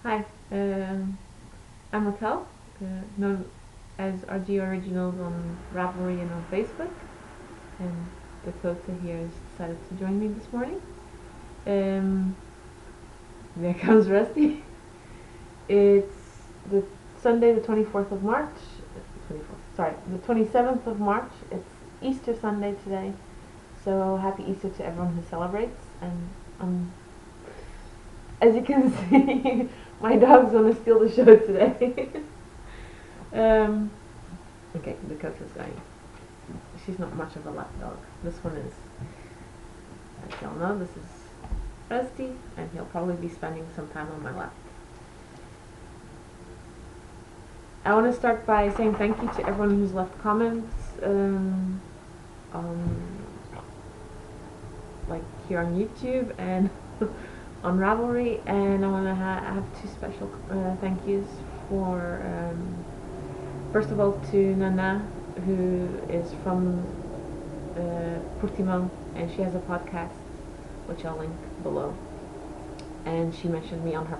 Hi, I'm Raquel, known as RG Originals on Ravelry and on Facebook, and Dakota here has decided to join me this morning. Um, there comes Rusty. It's the Sunday, the 24th of March. 24th, sorry, the 27th of March. It's Easter Sunday today, so happy Easter to everyone who celebrates. And as you can see, my dog's gonna steal the show today. um, okay, Dakota's going. She's not much of a lap dog. This one is, as y'all know, this is Rusty, and he'll probably be spending some time on my lap. I want to start by saying thank you to everyone who's left comments, on, like here on YouTube and on Ravelry, and I want to have two special thank yous for, first of all, to Nana, who is from Portimão, and she has a podcast, which I'll link below. And she mentioned me on her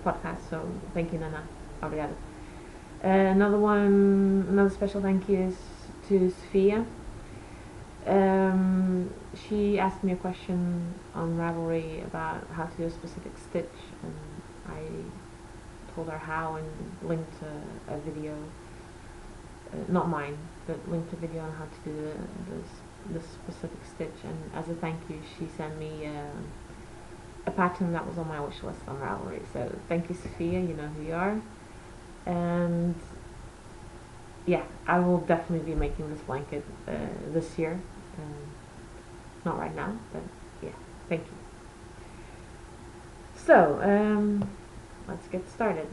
podcast, so thank you, Nana. Obrigada. Another special thank you is to Sophia. She asked me a question on Ravelry about how to do a specific stitch, and I told her how and linked a video, not mine, but linked a video on how to do this specific stitch. And as a thank you, she sent me a pattern that was on my wish list on Ravelry. So thank you, Sophia. You know who you are. And yeah, I will definitely be making this blanket this year. Not right now, but yeah, thank you. So, let's get started.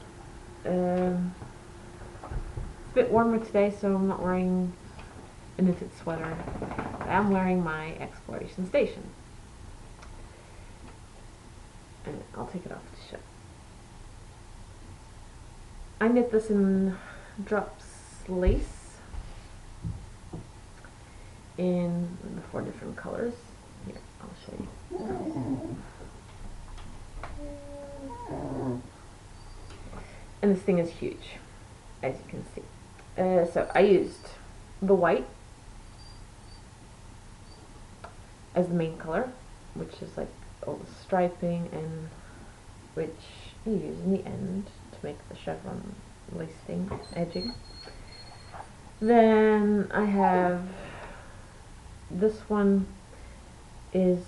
It's a bit warmer today, so I'm not wearing a knitted sweater. But I'm wearing my Exploration Station. And I'll take it off to show. I knit this in drops lace in the 4 different colors. Here, I'll show you. And this thing is huge, as you can see. So I used the white as the main color, which is like all the striping, and which you use in the end to make the chevron lace thing, edging. Then I have this one is,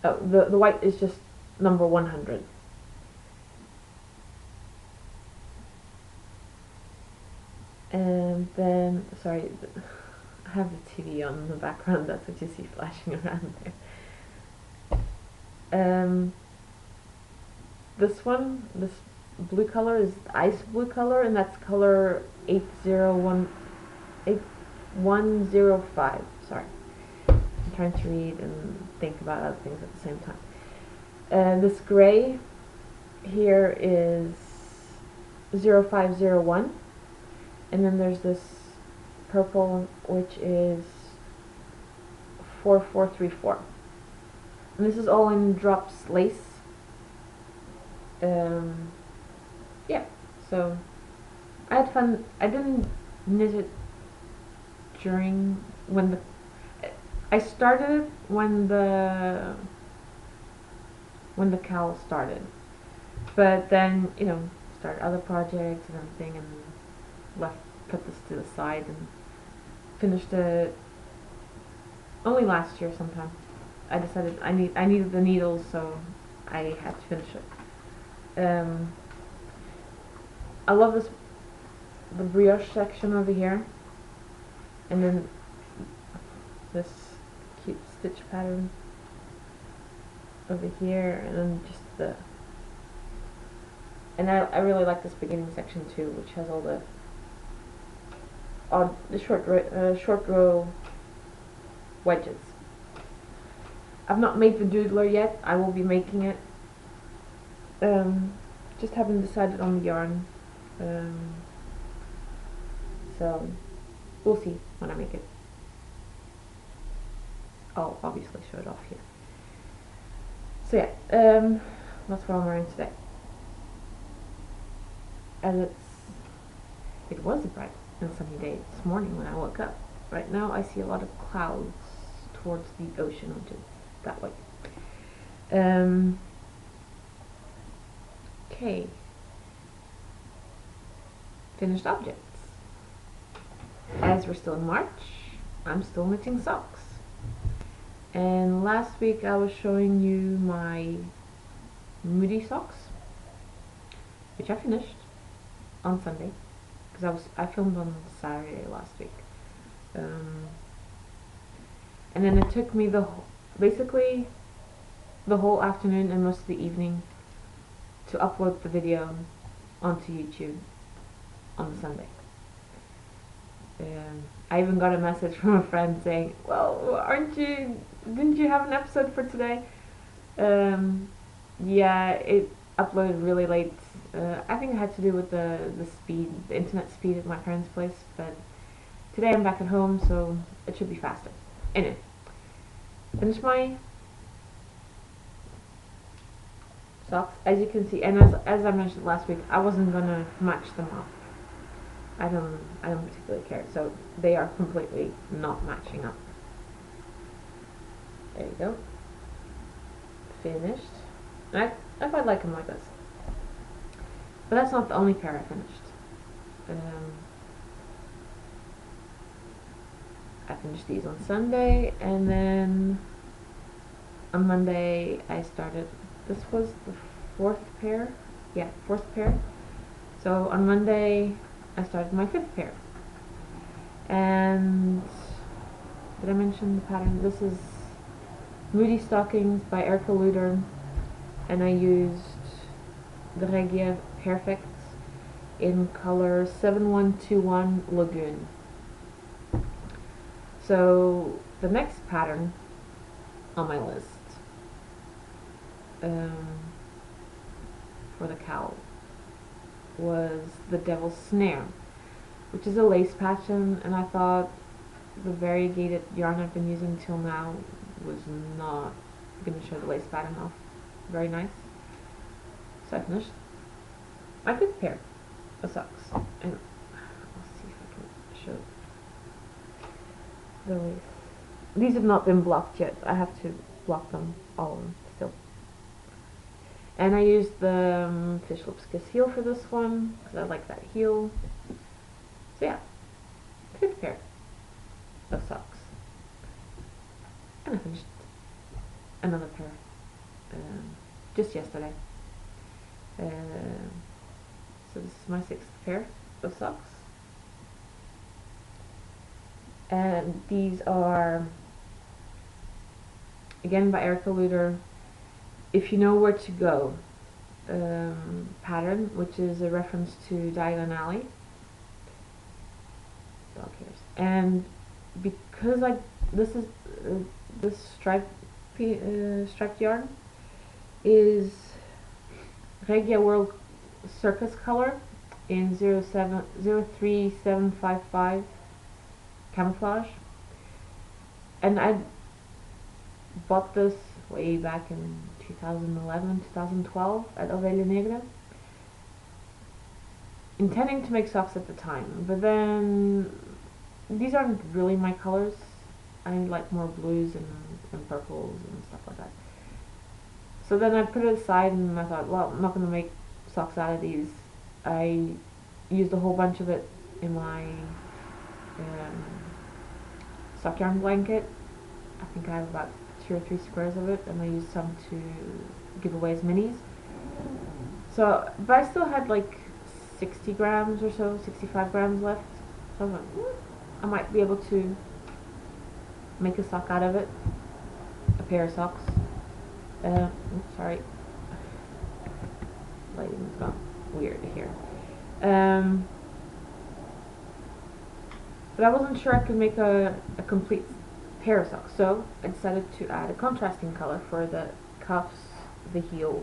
oh, the white is just number 100. And then, sorry, I have the TV on in the background, that's what you see flashing around there. This one, this blue color is ice blue color, and that's color 8105. Sorry, I'm trying to read and think about other things at the same time. This gray here is 0501, and then there's this purple, which is 4434. And this is all in drops lace. Yeah, so I had fun. I didn't knit it during I started when the cowl started, but then started other projects and everything, and put this to the side and finished it only last year sometime. I decided I needed the needles, so I had to finish it. I love the brioche section over here, and then this cute stitch pattern over here, and then just and I really like this beginning section too, which has all the short row wedges. I've not made the doodler yet. I will be making it. Just haven't decided on the yarn. So we'll see when I make it. I'll obviously show it off here. So yeah, that's what I'm wearing today. as it was a bright and sunny day this morning when I woke up. Right now I see a lot of clouds towards the ocean, which is that way. Okay. Finished objects. As we're still in March, I'm still knitting socks. And last week I was showing you my Moody socks, which I finished on Sunday because I filmed on Saturday last week. And then it took me basically the whole afternoon and most of the evening to upload the video onto YouTube on the Sunday. I even got a message from a friend saying, well, didn't you have an episode for today? Yeah, it uploaded really late. I think it had to do with the internet speed at my parents' place, but today I'm back at home, so it should be faster. Anyway, finished my socks, as you can see, and as I mentioned last week, I wasn't gonna match them up. I don't particularly care, so they are completely not matching up. There you go. Finished. I quite like them like this. But that's not the only pair I finished. I finished these on Sunday, and then on Monday I started, this was the fourth pair. Yeah, fourth pair. So on Monday I started my fifth pair. And did I mention the pattern? This is Moody Stockings by Erica Luder, and I used the Regia Perfect in color 7121 Lagoon. So the next pattern on my list for the cowl was the Devil's Snare, which is a lace pattern, and I thought the variegated yarn I've been using till now was not going to show the lace pattern off very nice. So I finished my fifth pair of socks, and let's see if I can show the lace. These have not been blocked yet. I have to block them, all of them still. And I used the Fish Lips Kiss heel for this one because I like that heel. So yeah, fifth pair of socks. And I finished another pair just yesterday. So this is my sixth pair of socks. And these are, again, by Erica Luder, If You Know Where to Go pattern, which is a reference to Diagon Alley. Dog hairs. And because this is this striped yarn is Regia World Circus color in 03755 camouflage, and I bought this way back in 2011, 2012 at Ovelha Negra, intending to make socks at the time, but then these aren't really my colors. I like more blues and purples and stuff like that. So then I put it aside and I thought, well, I'm not going to make socks out of these. I used a whole bunch of it in my sock yarn blanket. I think I have about 2 or 3 squares of it, and I used some to give away as minis. So, but I still had like 60 grams or so, 65 grams left. So I was like, I might be able to make a sock out of it, a pair of socks. Oops, sorry, lighting's gone weird here. But I wasn't sure I could make a complete pair of socks, so I decided to add a contrasting color for the cuffs, the heel,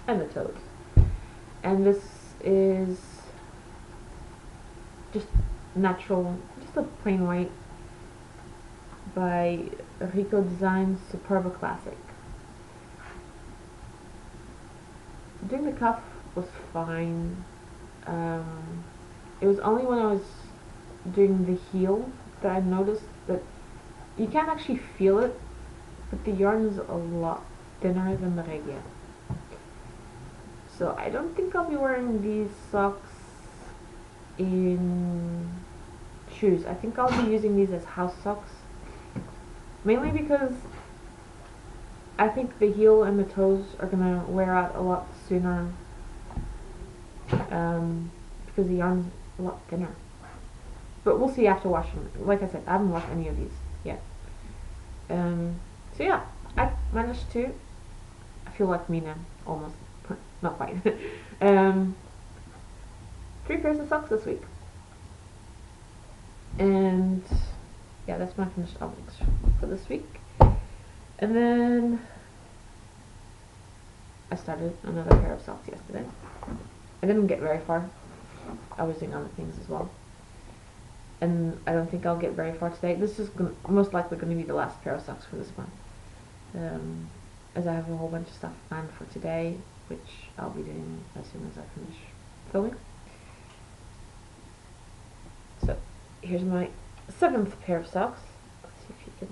and the toes. And this is just natural, just a plain white by Rico Designs Superba Classic. Doing the cuff was fine. It was only when I was doing the heel that I noticed that you can't actually feel it, but the yarn is a lot thinner than the ragia. So I don't think I'll be wearing these socks in shoes. I think I'll be using these as house socks. Mainly because I think the heel and the toes are gonna wear out a lot sooner, because the yarn's a lot thinner. But we'll see after washing. Like I said, I haven't washed any of these yet. So yeah, I managed to. I feel like Mina almost, not quite. 3 pairs of socks this week, and yeah, that's my finished objects for this week. And then I started another pair of socks yesterday. I didn't get very far. I was doing other things as well. And I don't think I'll get very far today. This is most likely going to be the last pair of socks for this month. As I have a whole bunch of stuff planned for today, which I'll be doing as soon as I finish filming. So, here's my 7th pair of socks. Let's see if you can.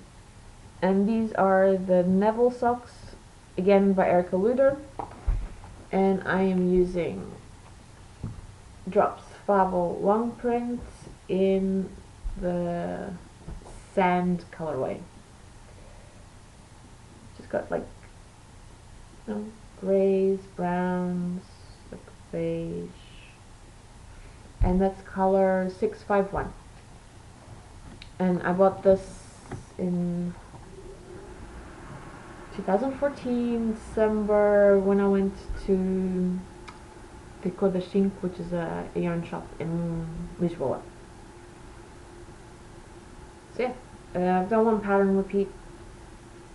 And these are the Neville socks, again by Erica Luder. And I am using Drops Fable long print in the sand colorway. Just got like, grays, browns, like beige, and that's color 651. And I bought this in 2014 December when I went to Pico de Chink, which is a yarn shop in Lisboa. So yeah, I've done one pattern repeat.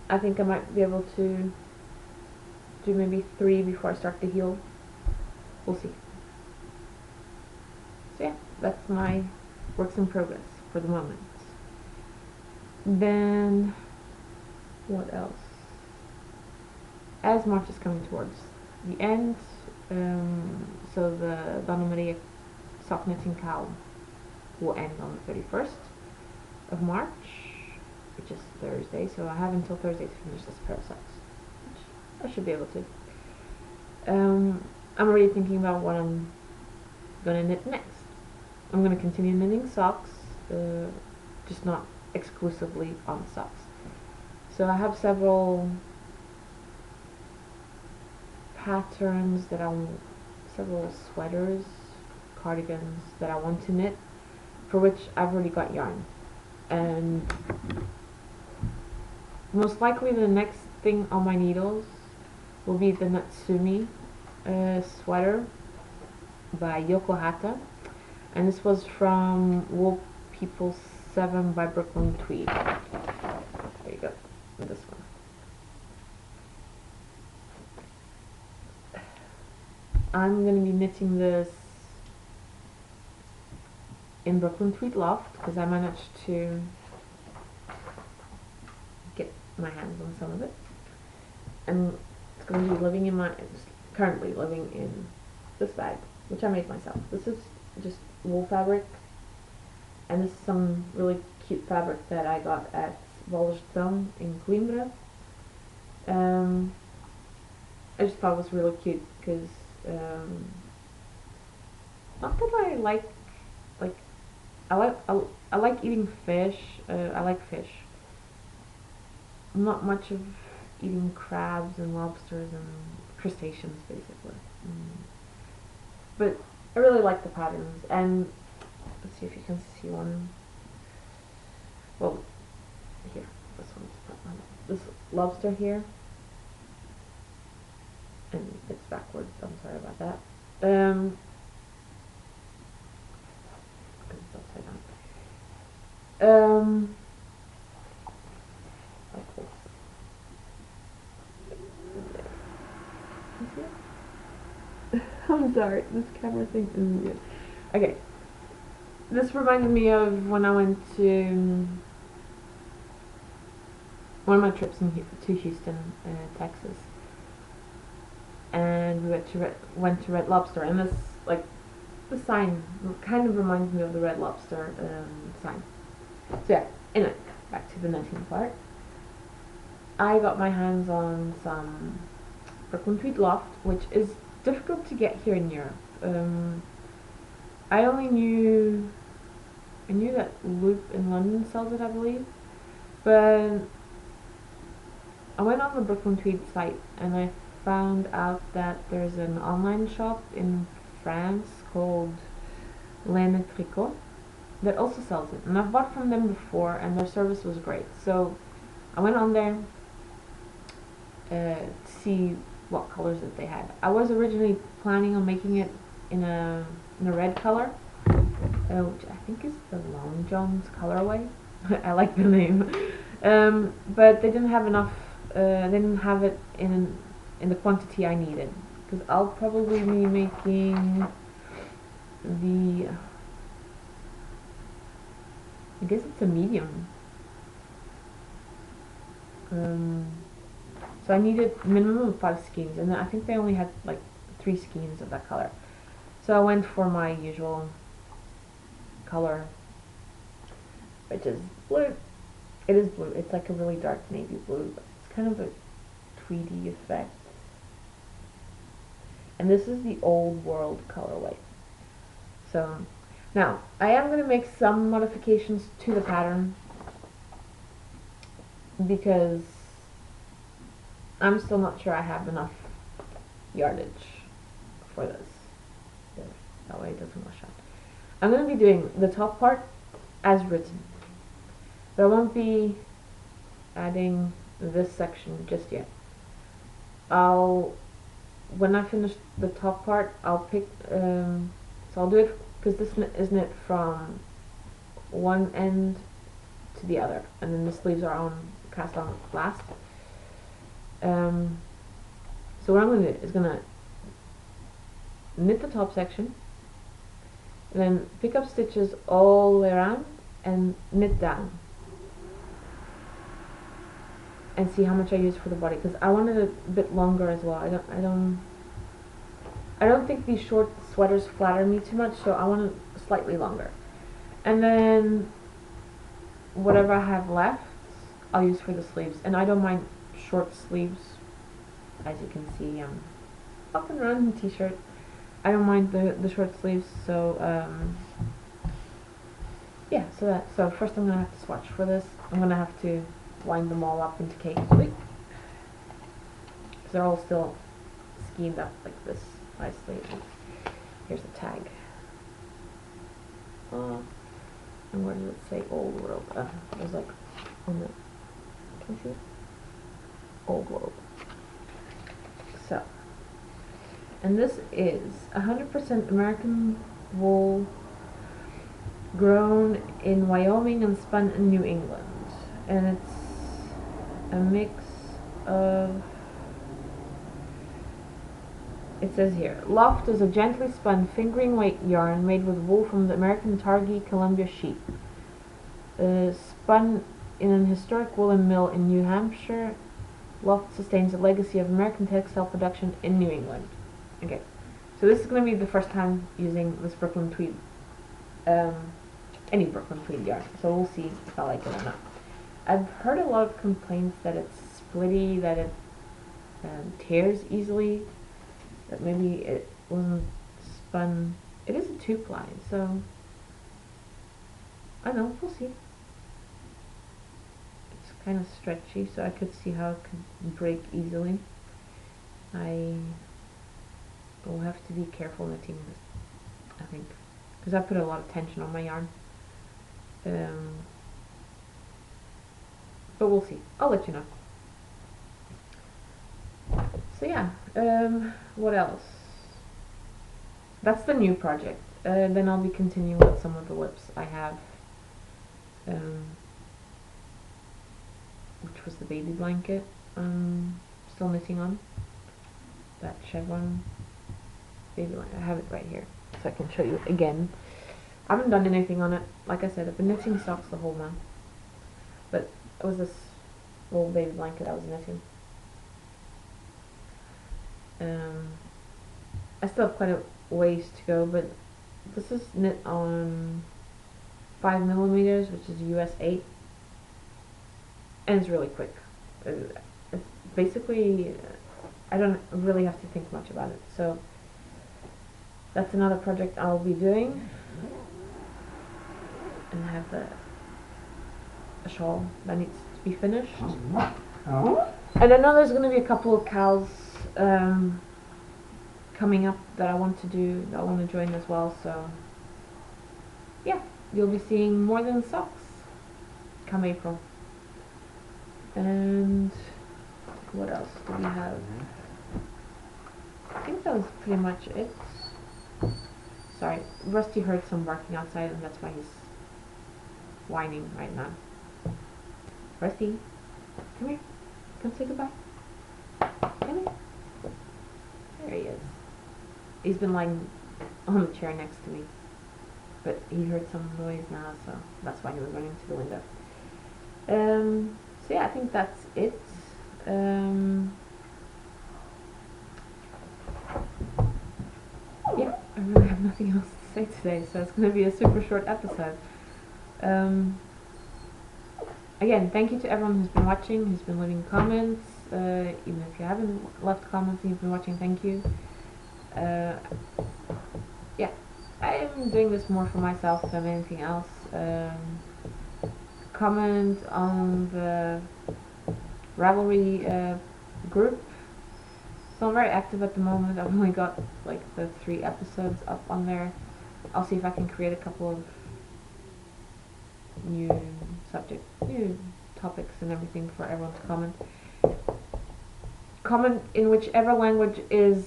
I think I might be able to do maybe 3 before I start the heel. We'll see. So yeah, that's my works in progress for the moment. Then, what else? As March is coming towards the end, so the Donna Maria sock knitting cowl will end on the 31st of March, which is Thursday, so I have until Thursday to finish this pair of socks, which I should be able to. I'm already thinking about what I'm gonna knit next. I'm gonna continue knitting socks, just not exclusively on socks. So I have several patterns that several sweaters, cardigans that I want to knit, for which I've already got yarn. And most likely the next thing on my needles will be the Natsumi sweater by Yoko Hata, and this was from Wool People 7 by Brooklyn Tweed. There you go, this one. I'm going to be knitting this in Brooklyn Tweed Loft because I managed to get my hands on some of it. And it's going to be living in currently living in this bag, which I made myself. This is just wool fabric, and this is some really cute fabric that I got at Volgestone in Coimbra. I just thought it was really cute because not that I like I like eating fish. I like fish. I'm not much of eating crabs and lobsters and crustaceans, basically. But I really like the patterns, and let's see if you can see one. Well, here, this one's this lobster here, and it's backwards. I'm sorry about that. It's upside down. Like this. I'm sorry, this camera thing isn't good. Okay, this reminded me of when I went to one of my trips to Houston, Texas, and we went to Red Lobster, and this, like, the sign kind of reminds me of the Red Lobster sign. So yeah, anyway, back to the knitting part. I got my hands on some Brooklyn Tweed Loft, which is difficult to get here in Europe. I only knew that Loop in London sells it, I believe, but I went on the Brooklyn Tweed site and I found out that there's an online shop in France called Laine Tricot that also sells it, and I've bought from them before and their service was great. So I went on there to see what colors that they had. I was originally planning on making it in a red color, which I think is the Long John's colorway. I like the name, but they didn't have enough. They didn't have it in the quantity I needed, because I'll probably be making the. I guess it's a medium. So I needed minimum of 5 skeins, and I think they only had like 3 skeins of that color. So I went for my usual color, which is blue. It is blue. It's like a really dark navy blue. It's kind of a tweedy effect. And this is the Old World colorway. So now I am going to make some modifications to the pattern because I'm still not sure I have enough yardage for this. There, that way it doesn't wash out. I'm going to be doing the top part as written, but I won't be adding this section just yet. When I finish the top part, I'll pick, so I'll do it, because this is knit from one end to the other, and then the sleeves are cast on last. So what I'm going to do is going to knit the top section, and then pick up stitches all the way around and knit down, and see how much I use for the body, because I want it a bit longer as well. I don't think these short sweaters flatter me too much, so I want it slightly longer. And then whatever I have left, I'll use for the sleeves. And I don't mind short sleeves. As you can see, I'm walking around in a t-shirt. I don't mind the short sleeves, so yeah, so first I'm gonna have to swatch for this. I'm gonna have to wind them all up into cakes, because they're all still schemed up like this nicely. Here's the tag. And where does it say Old World? There's like on the, can you see it? Old World. So, and this is 100% American wool, grown in Wyoming and spun in New England. And it's a mix of, it says here, Loft is a gently spun fingering weight yarn made with wool from the American Targhee Columbia sheep. Spun in an historic woolen mill in New Hampshire, Loft sustains a legacy of American textile production in New England. Okay, so this is going to be the first time using this Brooklyn Tweed, any Brooklyn Tweed yarn, so we'll see if I like it or not. I've heard a lot of complaints that it's splitty, that it tears easily, that maybe it wasn't spun. It is a 2-ply, so I don't know, we'll see. It's kind of stretchy, so I could see how it could break easily. I will have to be careful knitting this, I think, because I put a lot of tension on my yarn. But we'll see. I'll let you know. So yeah, what else? That's the new project. Then I'll be continuing with some of the WIPs I have, which was the baby blanket I'm still knitting on. That chevron baby blanket. I have it right here, so I can show you again. I haven't done anything on it. Like I said, I've been knitting socks the whole month. But it was this little baby blanket I was knitting. I still have quite a ways to go, but This is knit on 5 millimeters, which is US 8, and it's really quick. It's basically, I don't really have to think much about it. So that's another project I'll be doing, and I have a shawl that needs to be finished. And I know there's going to be a couple of cows coming up that I want to do, that I want to join as well. So yeah, you'll be seeing more than socks come April. And what else do we have? I think that was pretty much it. Sorry, Rusty heard some barking outside, and that's why he's whining right now. Rusty, come here. Come say goodbye. Come here. There he is. He's been lying on the chair next to me, but he heard some noise now, so that's why he was running to the window. So yeah, I think that's it. Yeah, I really have nothing else to say today, so it's going to be a super short episode. Again, thank you to everyone who's been watching, who's been leaving comments. Even if you haven't left comments and you've been watching, thank you. Yeah, I'm doing this more for myself than anything else. Comment on the Ravelry group. So I'm very active at the moment. I've only got like the 3 episodes up on there. I'll see if I can create a couple of new topics and everything for everyone to comment. Comment in whichever language is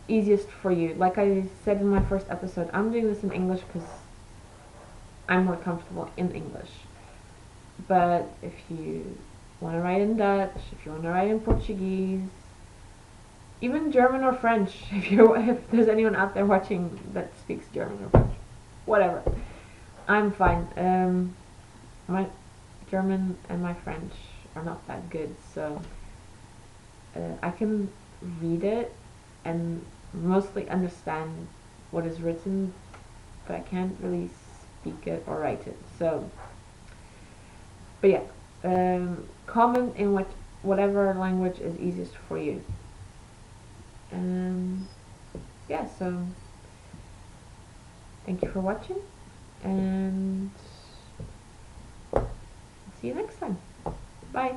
easiest for you. Like I said in my first episode, I'm doing this in English because I'm more comfortable in English. But if you want to write in Dutch, if you want to write in Portuguese, even German or French, if there's anyone out there watching that speaks German or French, whatever, I'm fine. My German and my French are not that good, so I can read it and mostly understand what is written, but I can't really speak it or write it. So, but yeah, comment in whatever language is easiest for you. Yeah, so thank you for watching, and see you next time. Bye.